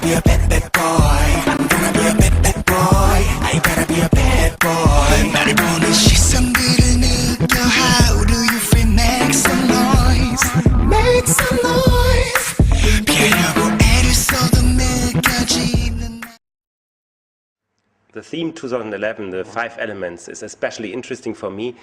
be a bad, bad boy. I'm gonna be a bad, bad boy. I gotta be a bad boy. 나를 보는 시선들을 느껴. How do you feel? Make some noise. Make some noise. 피하려고 애를 써도 느껴지는. The theme 2011, the 5 elements, is especially interesting for me.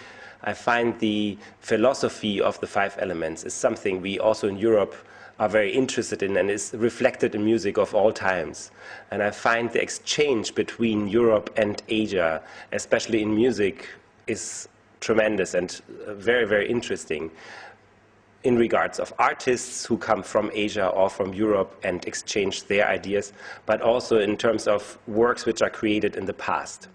I find the philosophy of the 5 elements is something we also in Europe are very interested in and is reflected in music of all times. And I find the exchange between Europe and Asia, especially in music, is tremendous and very, very interesting in regards of artists who come from Asia or from Europe and exchange their ideas, but also in terms of works which are created in the past.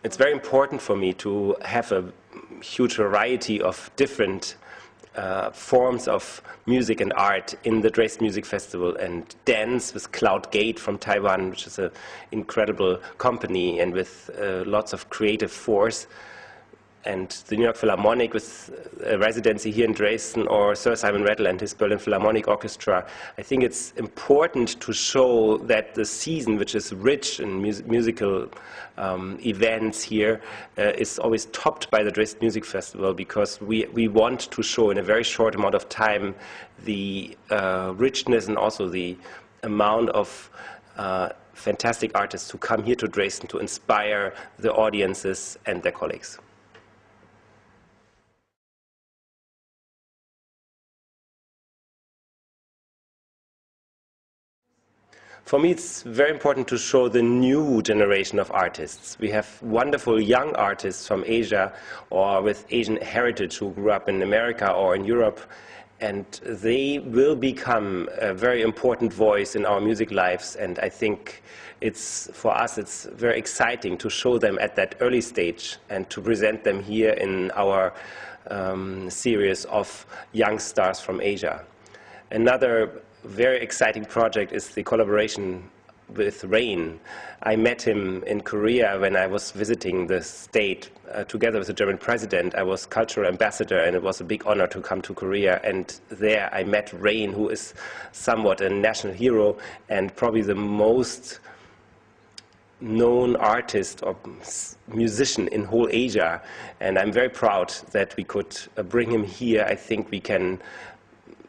It's very important for me to have a huge variety of different forms of music and art in the Dresden Music Festival, and dance with Cloud Gate from Taiwan, which is an incredible company and with lots of creative force, and the New York Philharmonic with a residency here in Dresden, or Sir Simon Rattle and his Berlin Philharmonic Orchestra. I think it's important to show that the season, which is rich in musical events here, is always topped by the Dresden Music Festival, because we want to show in a very short amount of time the richness and also the amount of fantastic artists who come here to Dresden to inspire the audiences and their colleagues. For me, it's very important to show the new generation of artists. We have wonderful young artists from Asia or with Asian heritage who grew up in America or in Europe, and they will become a very important voice in our music lives. And I think for us, it's very exciting to show them at that early stage and to present them here in our series of young stars from Asia. Another very exciting project is the collaboration with Rain. I met him in Korea when I was visiting the state together with the German president. I was cultural ambassador, and it was a big honor to come to Korea. And there I met Rain, who is somewhat a national hero and probably the most known artist or musician in whole Asia. And I'm very proud that we could bring him here. I think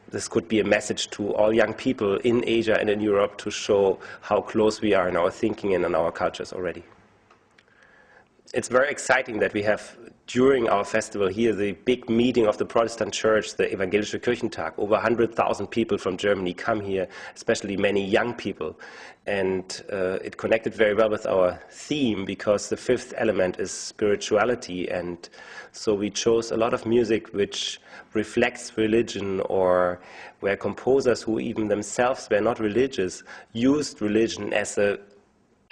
this could be a message to all young people in Asia and in Europe to show how close we are in our thinking and in our cultures already. It's very exciting that we have, during our festival here, the big meeting of the Protestant Church, the Evangelische Kirchentag. Over 100,000 people from Germany come here, especially many young people. And it connected very well with our theme, because the 5th element is spirituality. And so we chose a lot of music which reflects religion, or where composers who even themselves were not religious used religion as an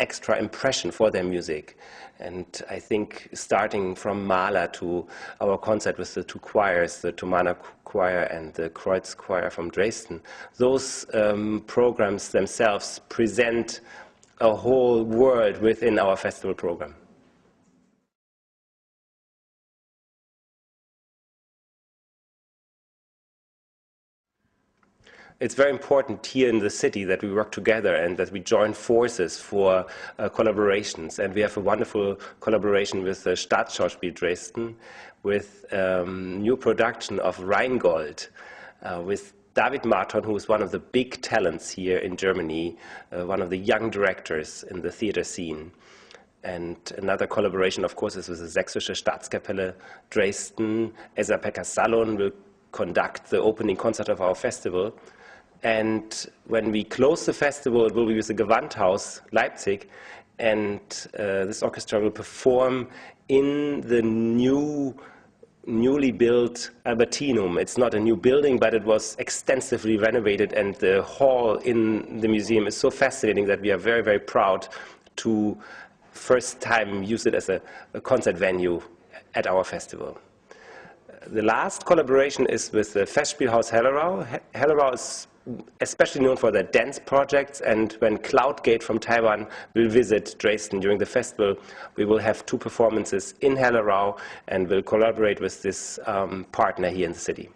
extra impression for their music. And I think starting from Mahler to our concert with the 2 choirs, the Thomaner Choir and the Kreuz Choir from Dresden, those programs themselves present a whole world within our festival program. It's very important here in the city that we work together and that we join forces for collaborations. And we have a wonderful collaboration with the Staatsschauspiel Dresden, with new production of Rheingold, with David Marton, who is one of the big talents here in Germany, one of the young directors in the theater scene. And another collaboration, of course, is with the Sächsische Staatskapelle Dresden. Esa-Pekka Salon will conduct the opening concert of our festival. And when we close the festival, it will be with the Gewandhaus Leipzig, and this orchestra will perform in the newly built Albertinum. It's not a new building, but it was extensively renovated, and the hall in the museum is so fascinating that we are very, very proud to first time use it as a concert venue at our festival. The last collaboration is with the Festspielhaus Hellerau. Hellerau is especially known for their dance projects, and when Cloudgate from Taiwan will visit Dresden during the festival, we will have 2 performances in Hellerau and will collaborate with this partner here in the city.